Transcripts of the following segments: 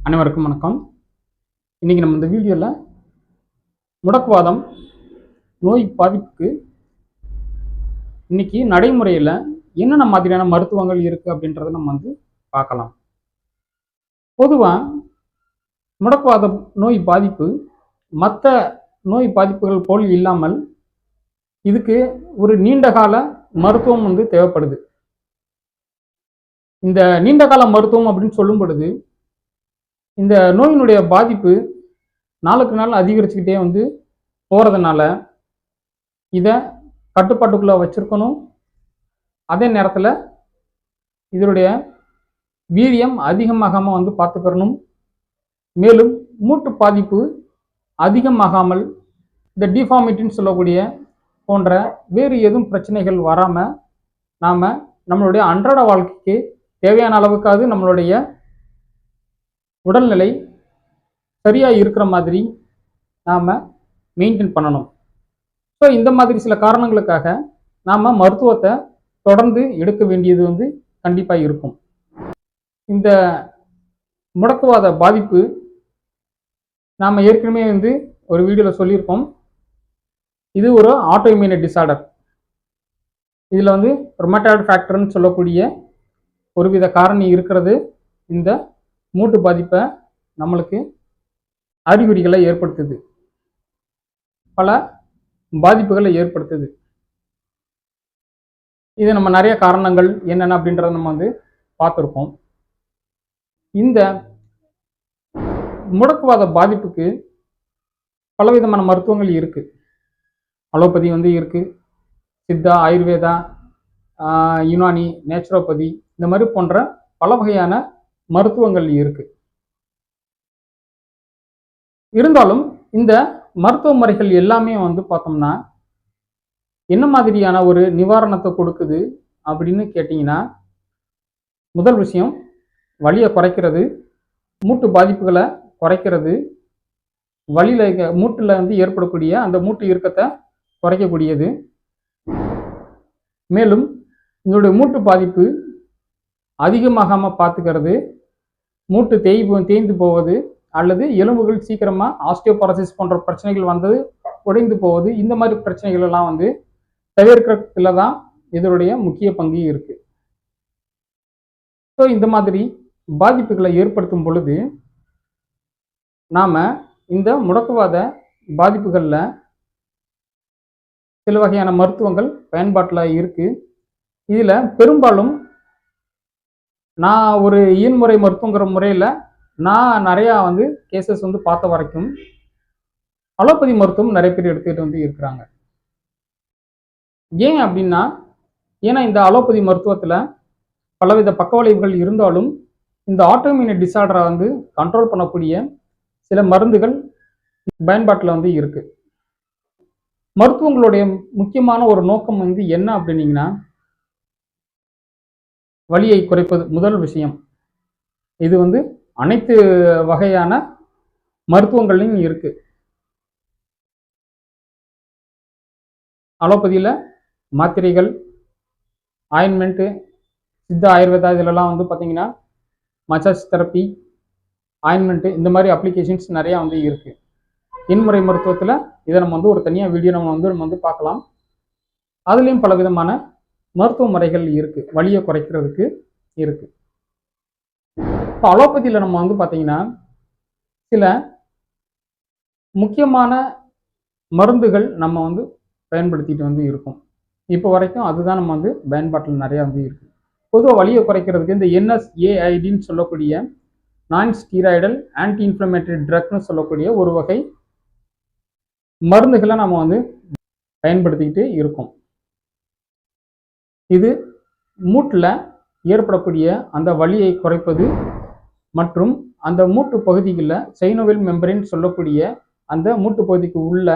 அனைவருக்கும் வணக்கம். இன்றைக்கி நம்ம இந்த வீடியோவில் முடக்குவாதம் நோய் பாதிப்புக்கு இன்றைக்கி நடைமுறையில் என்னென்ன மாதிரியான மருத்துவங்கள் இருக்குது அப்படின்றத நம்ம பார்க்கலாம். பொதுவாக முடக்குவாத நோய் பாதிப்பு மற்ற நோய் பாதிப்புகள் போல் இல்லாமல் இதுக்கு ஒரு நீண்டகால மருத்துவம் தேவைப்படுது. இந்த நீண்டகால மருத்துவம் அப்படின்னு சொல்லும் பொழுது இந்த நோயினுடைய பாதிப்பு நாளுக்கு நாள் அதிகரிச்சுக்கிட்டே போகிறதுனால இதை கட்டுப்பாட்டுக்குள்ளே வச்சுருக்கணும். அதே நேரத்தில் இதனுடைய வீரியம் அதிகமாகாமல் பார்த்துக்கணும். மேலும் மூட்டு பாதிப்பு அதிகமாகாமல் இந்த டிஃபார்மிட்டின்னு சொல்லக்கூடிய போன்ற வேறு எதுவும் பிரச்சனைகள் வராமல் நாம் நம்மளுடைய அன்றாட வாழ்க்கைக்கு தேவையான அளவுக்காவது நம்மளுடைய உடல்நிலை சரியாக இருக்கிற மாதிரி நாம் மெயின்டைன் பண்ணணும். ஸோ இந்த மாதிரி சில காரணங்களுக்காக நாம் மருத்துவத்தை தொடர்ந்து எடுக்க வேண்டியது கண்டிப்பாக இருக்கும். இந்த முடக்குவாத பாதிப்பு நாம் ஏற்கனவே ஒரு வீடியோவில் சொல்லியிருக்கோம். இது ஒரு ஆட்டோஇம்யூன் டிசார்டர். இதில் ரொமட்டாய்டு ஃபேக்டர்னு சொல்லக்கூடிய ஒருவித காரணி இருக்கிறது இந்த மூட்டு பாதிப்பை நம்மளுக்கு அறிகுறிகளை ஏற்படுத்துது, பல பாதிப்புகளை ஏற்படுத்துது. இது நம்ம நிறைய காரணங்கள் என்னென்ன அப்படின்றத நம்ம பார்த்துருக்கோம். இந்த முடக்குவாத பாதிப்புக்கு பலவிதமான மருத்துவங்கள் இருக்குது. அலோபதி இருக்குது, சித்தா, ஆயுர்வேதா, யுனானி, நேச்சுரோபதி, இந்த மாதிரி போன்ற பல வகையான மருத்துவங்கள் இருக்குது. இருந்தாலும் இந்த மருத்துவ முறைகள் எல்லாமே பார்த்தோம்னா என்ன மாதிரியான ஒரு நிவாரணத்தை கொடுக்குது அப்படின்னு கேட்டிங்கன்னா, முதல் விஷயம் வலியை குறைக்கிறது, மூட்டு பாதிப்புகளை குறைக்கிறது, வலியில் மூட்டில் ஏற்படக்கூடிய அந்த மூட்டு இறுக்கத்தை குறைக்கக்கூடியது. மேலும் இதனுடைய மூட்டு பாதிப்பு அதிகமாகாமல் பார்த்துக்கிறது, மூட்டு தேய்ந்து போவது அல்லது எலும்புகள் சீக்கிரமாக ஆஸ்டியோபரோசிஸ் போன்ற பிரச்சனைகள் உடைந்து போவது, இந்த மாதிரி பிரச்சனைகள் எல்லாம் தவிர்க்கிறதுல தான் இதனுடைய முக்கிய பங்கு இருக்குது. ஸோ இந்த மாதிரி பாதிப்புகளை ஏற்படுத்தும் பொழுது நாம் இந்த முடக்குவாத பாதிப்புகளில் சில வகையான மருத்துவங்கள் பயன்பாட்டில் இருக்குது. இதில் பெரும்பாலும் நான் ஒரு இயன்முறை மருத்துவங்கிற முறையில் நான் நிறையா கேசஸ் பார்த்த வரைக்கும் அலோபதி மருத்துவம் நிறைய பேர் எடுத்துக்கிட்டு இருக்கிறாங்க. ஏன் அப்படின்னா, ஏன்னா இந்த அலோபதி மருத்துவத்தில் பலவித பக்க விளைவுகள் இருந்தாலும் இந்த ஆட்டோஇம்யூன் டிசார்டரை கண்ட்ரோல் பண்ணக்கூடிய சில மருந்துகள் பயன்பாட்டில் இருக்குது. மருத்துவங்களுடைய முக்கியமான ஒரு நோக்கம் என்ன அப்படின்னீங்கன்னா, வலியை குறைப்பது முதல் விஷயம். இது அனைத்து வகையான மருத்துவங்களையும் இருக்கு. அலோபதியில் மாத்திரைகள், ஆயின்மெண்ட்டு, சித்தா, ஆயுர்வேதா இதிலெல்லாம் பார்த்தீங்கன்னா மசாஜ் தெரப்பி, ஆயின்மெண்ட்டு, இந்த மாதிரி அப்ளிகேஷன்ஸ் நிறையா இருக்கு. இன்முறை மருத்துவத்தில் இதை நம்ம ஒரு தனியாக வீடியோ நம்ம பார்க்கலாம். அதுலேயும் பல விதமான மருத்துவ முறைகள் இருக்குது, வலியை குறைக்கிறதுக்கு இருக்குது. இப்போ அலோபதியில் நம்ம பார்த்தீங்கன்னா சில முக்கியமான மருந்துகள் நம்ம பயன்படுத்திட்டு இருக்கோம். இப்போ வரைக்கும் அதுதான் நம்ம பயன்பாட்டில் நிறையா இருக்குது. பொதுவாக வலியை குறைக்கிறதுக்கு இந்த NSAIDன்னு சொல்லக்கூடிய நான் ஸ்டீராய்டல் ஆன்டி இன்ஃப்ளமேட்டரி ட்ரக்னு சொல்லக்கூடிய ஒரு வகை மருந்துகளை நம்ம பயன்படுத்திக்கிட்டு இருக்கோம். இது மூட்டில் ஏற்படக்கூடிய அந்த வலியை குறைப்பது மற்றும் அந்த மூட்டு பகுதிகளில் சைனோவியல் மெம்பரேன் சொல்லக்கூடிய அந்த மூட்டு பகுதிக்கு உள்ள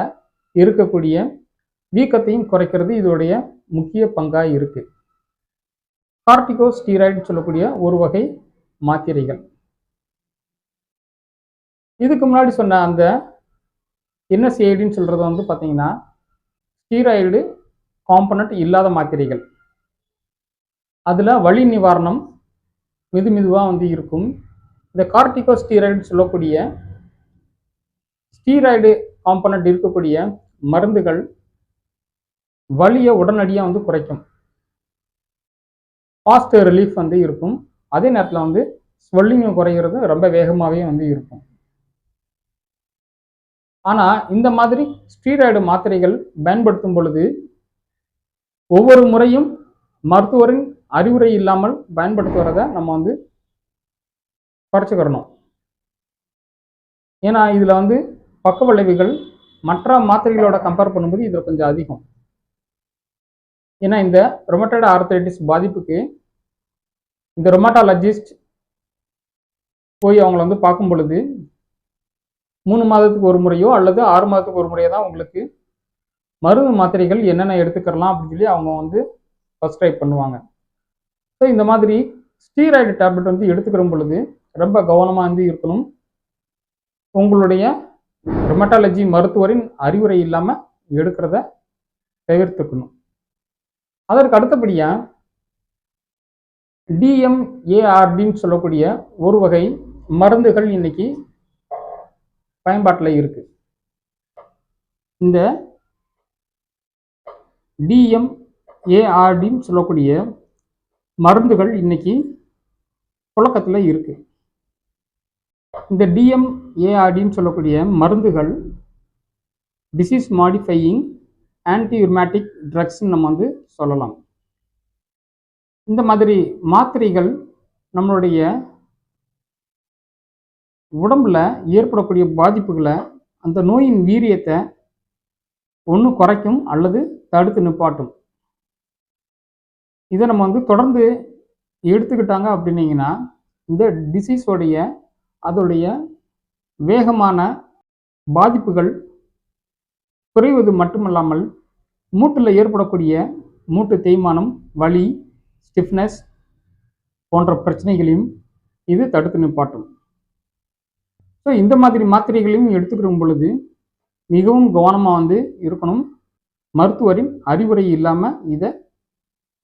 இருக்கக்கூடிய வீக்கத்தையும் குறைக்கிறது இதோடைய முக்கிய பங்காக இருக்குது. கார்டிகோஸ்டீராய்டு சொல்லக்கூடிய ஒரு வகை மாத்திரைகள். இதுக்கு முன்னாடி சொன்ன அந்த NSAIDன்னு சொல்கிறது பார்த்தீங்கன்னா ஸ்டீராய்டு காம்பனண்ட் இல்லாத மாத்திரைகள். அதில் வலி நிவாரணம் மெதுவாக இருக்கும். இந்த கார்டிகோஸ்டீராய்டு சொல்லக்கூடிய ஸ்டீராய்டு காம்பனண்ட் இருக்கக்கூடிய மருந்துகள் வலியை உடனடியாக வந்து குறைக்கும், ஃபாஸ்ட் ரிலீஃப் வந்து இருக்கும். அதே நேரத்தில் வந்து ஸ்வெல்லிங்கும் குறைகிறது ரொம்ப வேகமாகவே வந்து இருக்கும். ஆனால் இந்த மாதிரி ஸ்டீராய்டு மாத்திரைகள் பயன்படுத்தும் பொழுது ஒவ்வொரு முறையும் மருத்துவரின் அறிவுரை இல்லாமல் பயன்படுத்துவதை நம்ம வந்து குறைச்சிக்கிறணும். ஏன்னா இதில் வந்து பக்க விளைவுகள் மற்ற மாத்திரைகளோட கம்பேர் பண்ணும்போது இதில் கொஞ்சம் அதிகம். ஏன்னா இந்த ரொமட்டாய்டு ஆர்த்ரைட்டிஸ் பாதிப்புக்கு இந்த ரொமட்டாலஜிஸ்ட் போய் அவங்கள வந்து பார்க்கும் பொழுது 3 மாதத்துக்கு ஒரு முறையோ அல்லது 6 மாதத்துக்கு ஒரு முறையோ தான் உங்களுக்கு மருந்து மாத்திரைகள் என்னென்ன எடுத்துக்கலாம் அப்படின்னு சொல்லி அவங்க வந்து ப்ரிஸ்கிரைப் பண்ணுவாங்க. ஸோ இந்த மாதிரி ஸ்டீராய்டு டேப்லெட் வந்து எடுத்துக்கிற பொழுது ரொம்ப கவனமாக வந்து இருக்கணும். உங்களுடைய ரொமட்டாலஜி மருத்துவரின் அறிவுரை இல்லாமல் எடுக்கிறத தவிர்த்துக்கணும். அதற்கு அடுத்தபடியாக DMARDன்னு சொல்லக்கூடிய ஒரு வகை மருந்துகள் இன்னைக்கு பயன்பாட்டில் இருக்கு. இந்த DMARDன்னு சொல்லக்கூடிய மருந்துகள் இன்னைக்கு புழக்கத்தில் இருக்கு. இந்த DMARDன்னு சொல்லக்கூடிய மருந்துகள் டிசீஸ் மாடிஃபையிங் ஆன்டியூர்மேட்டிக் ட்ரக்ஸ்ன்னு நம்ம வந்து சொல்லலாம். இந்த மாதிரி மாத்திரைகள் நம்மளுடைய உடம்புல ஏற்படக்கூடிய பாதிப்புகளை, அந்த நோயின் வீரியத்தை ஒன்று குறைக்கும் அல்லது தடுத்து நிப்பாட்டும். இதை நம்ம வந்து தொடர்ந்து எடுத்துக்கிட்டாங்க அப்படின்னீங்கன்னா இந்த டிசீஸோடைய அதோடைய வேகமான பாதிப்புகள் குறைவது மட்டுமல்லாமல் மூட்டில் ஏற்படக்கூடிய மூட்டு தேய்மானம், வலி, ஸ்டிஃப்னஸ் போன்ற பிரச்சனைகளையும் இது தடுத்து நிப்பாட்டும். ஸோ இந்த மாதிரி மாத்திரைகளையும் எடுத்துக்கிற பொழுது மிகவும் கவனமாக வந்து இருக்கணும். மருத்துவரின் அறிவுரை இல்லாமல் இதை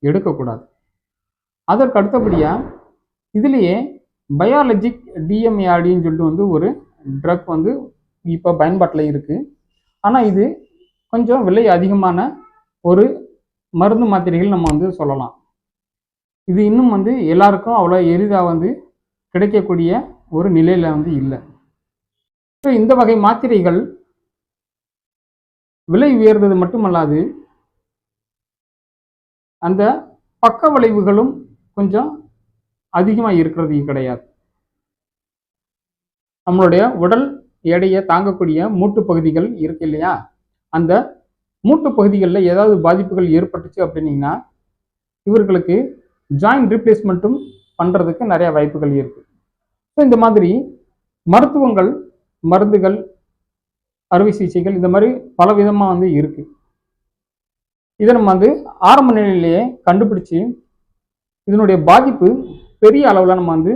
எடுக்கக்கூடாது. அதற்கு அடுத்தபடியாக இதுலேயே பயாலஜிக் DMARDன்னு சொல்லிட்டு வந்து ஒரு ட்ரக் வந்து இப்போ பயன்பாட்டில் இருக்குது. ஆனால் இது கொஞ்சம் விலை அதிகமான ஒரு மருந்து மாத்திரைகள் நம்ம வந்து சொல்லலாம். இது இன்னும் வந்து எல்லாருக்கும் அவ்வளோ எளிதாக வந்து கிடைக்கக்கூடிய ஒரு நிலையில் வந்து இல்லை. ஸோ இந்த வகை மாத்திரைகள் விலை உயர்ந்தது மட்டுமல்லாது அந்த பக்க விளைவுகளும் கொஞ்சம் அதிகமாக இருக்கிறது கிடையாது. நம்மளுடைய உடல் எடையை தாங்கக்கூடிய மூட்டு பகுதிகள் இருக்கு இல்லையா, அந்த மூட்டு பகுதிகளில் ஏதாவது பாதிப்புகள் ஏற்பட்டுச்சு அப்படின்னீங்கன்னா இவர்களுக்கு ஜாயிண்ட் ரீப்ளேஸ்மெண்ட்டும் பண்ணுறதுக்கு நிறைய வாய்ப்புகள் இருக்கு. ஸோ இந்த மாதிரி மருத்துவங்கள், மருந்துகள், அறுவை சிகிச்சைகள் இந்த மாதிரி பல விதமாக வந்து இருக்கு. இதை நம்ம வந்து ஆரம்ப நிலையிலேயே கண்டுபிடிச்சு இதனுடைய பாதிப்பு பெரிய அளவில் நம்ம வந்து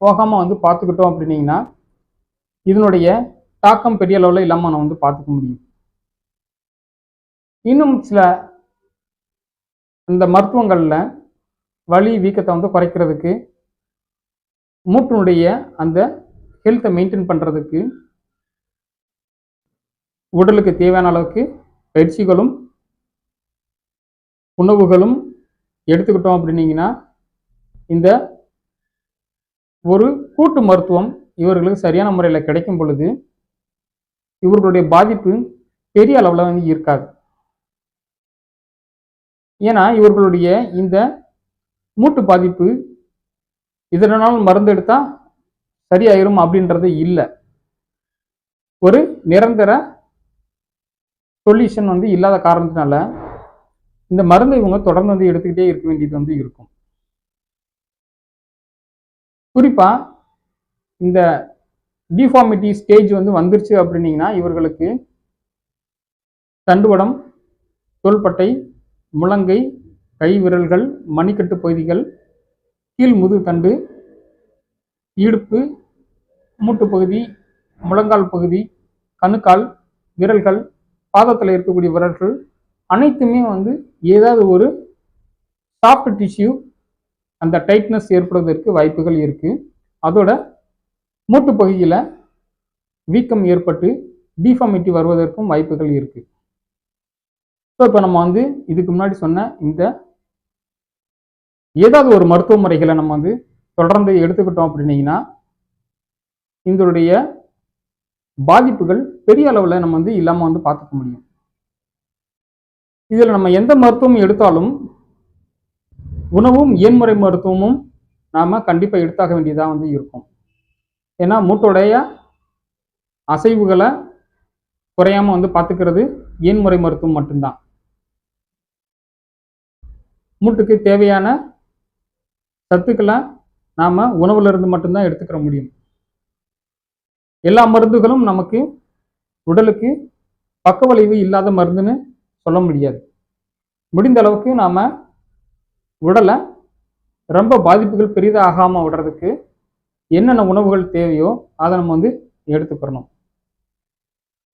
போகாமல் வந்து பார்த்துக்கிட்டோம் அப்படின்னீங்கன்னா இதனுடைய தாக்கம் பெரிய அளவில் இல்லாமல் நம்ம வந்து பார்த்துக்க முடியும். இன்னும் சில இந்த மருத்துவங்களில் வலி வீக்கத்தை வந்து குறைக்கிறதுக்கு, மூட்டினுடைய அந்த ஹெல்த்தை மெயின்டைன் பண்ணுறதுக்கு உடலுக்கு தேவையான அளவுக்கு பயிற்சிகளும் உணவுகளும் எடுத்துக்கிட்டோம் அப்படின்னீங்கன்னா இந்த ஒரு கூட்டு மருத்துவம் இவர்களுக்கு சரியான முறையில் கிடைக்கும் பொழுது இவர்களுடைய பாதிப்பு பெரிய அளவில் வந்து இருக்காது. ஏன்னா இவர்களுடைய இந்த மூட்டு பாதிப்பு இதனால் மருந்து எடுத்தால் சரியாயிரும் அப்படின்றது இல்லை. ஒரு நிரந்தர சொல்யூஷன் வந்து இல்லாத காரணத்தினால இந்த மருந்தை இவங்க தொடர்ந்து வந்து எடுத்துக்கிட்டே இருக்க வேண்டியது வந்து இருக்கும். குறிப்பாக இந்த டிஃபார்மிட்டி ஸ்டேஜ் வந்து வந்துருச்சு அப்படின்னீங்கன்னா இவர்களுக்கு தண்டுவடம், தோள்பட்டை, முழங்கை, கை விரல்கள், மணிக்கட்டு பகுதிகள், கீழ் முதுகு தண்டு, இடுப்பு, மூட்டு பகுதி, முழங்கால் பகுதி, கணுக்கால், விரல்கள், பாதத்தில் இருக்கக்கூடிய விரல்கள் அனைத்துமே வந்து ஏதாவது ஒரு சாஃப்ட் டிஷ்யூ அந்த டைட்னஸ் ஏற்படுவதற்கு வாய்ப்புகள் இருக்குது. அதோட மூட்டு பகுதியில் வீக்கம் ஏற்பட்டு டிஃபார்மிட்டி வருவதற்கும் வாய்ப்புகள் இருக்குது. ஸோ இப்போ நம்ம வந்து இதுக்கு முன்னாடி சொன்ன இந்த ஏதாவது ஒரு மருத்துவ முறைகளை நம்ம வந்து தொடர்ந்து எடுத்துக்கிட்டோம் அப்படின்னீங்கன்னா இதனுடைய பாதிப்புகள் பெரிய அளவில் நம்ம வந்து இல்லாமல் வந்து பார்த்துக்க முடியும். இதில் நம்ம எந்த மருத்துவம் எடுத்தாலும் உணவும் இயன்முறை மருத்துவமும் நாம் கண்டிப்பாக எடுத்தாக வேண்டியதாக வந்து இருக்கும். ஏன்னா மூட்டுடைய அசைவுகளை குறையாமல் வந்து பார்த்துக்கிறது இயன்முறை மருத்துவம் மட்டும்தான். மூட்டுக்கு தேவையான சத்துக்களை நாம் உணவுலேருந்து மட்டும்தான் எடுத்துக்கிற முடியும். எல்லா மருந்துகளும் நமக்கு உடலுக்கு பக்க விளைவு இல்லாத மருந்துன்னு சொல்ல முடியாது. முடிந்த அளவுக்கு நாம் உடலை ரொம்ப பாதிப்புகள் பெரிதாக ஆகாமல் விடுறதுக்கு என்னென்ன உணவுகள் தேவையோ அதை நம்ம வந்து எடுத்துக்கிறணும்.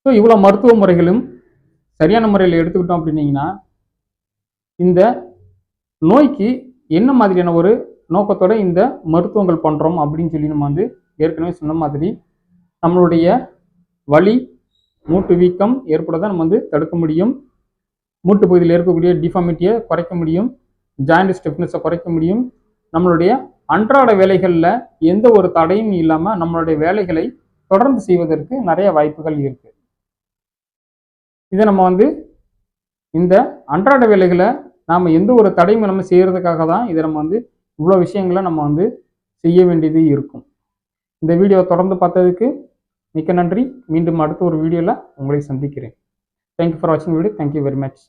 ஸோ இவ்வளோ மருத்துவ முறைகளும் சரியான முறையில் எடுத்துக்கிட்டோம் அப்படின்னீங்கன்னா இந்த நோய்க்கு என்ன மாதிரியான ஒரு நோக்கத்தோட இந்த மருத்துவங்கள் பண்ணுறோம் அப்படின்னு சொல்லி நம்ம வந்து ஏற்கனவே சொன்ன மாதிரி நம்மளுடைய வலி மூட்டு வீக்கம் ஏற்படுறதை நம்ம வந்து தடுக்க முடியும். மூட்டு பகுதியில் இருக்கக்கூடிய டிஃபார்மிட்டியை குறைக்க முடியும். ஜாயிண்ட் ஸ்டிஃப்னஸை குறைக்க முடியும். நம்மளுடைய அன்றாட வேலைகளில் எந்த ஒரு தடையும் இல்லாமல் நம்மளுடைய வேலைகளை தொடர்ந்து செய்வதற்கு நிறைய வாய்ப்புகள் இருக்குது. இதை நம்ம வந்து இந்த அன்றாட வேலைகளை நாம் எந்த ஒரு தடையும் நம்ம செய்கிறதுக்காக தான் இதை நம்ம வந்து இவ்வளோ விஷயங்களை நம்ம வந்து செய்ய வேண்டியது இருக்கும். இந்த வீடியோவை தொடர்ந்து பார்த்ததுக்கு மிக்க நன்றி. மீண்டும் அடுத்த ஒரு வீடியோவில் உங்களை சந்திக்கிறேன். தேங்க்யூ ஃபார் வாட்சிங் வீடியோ. Thank you very much.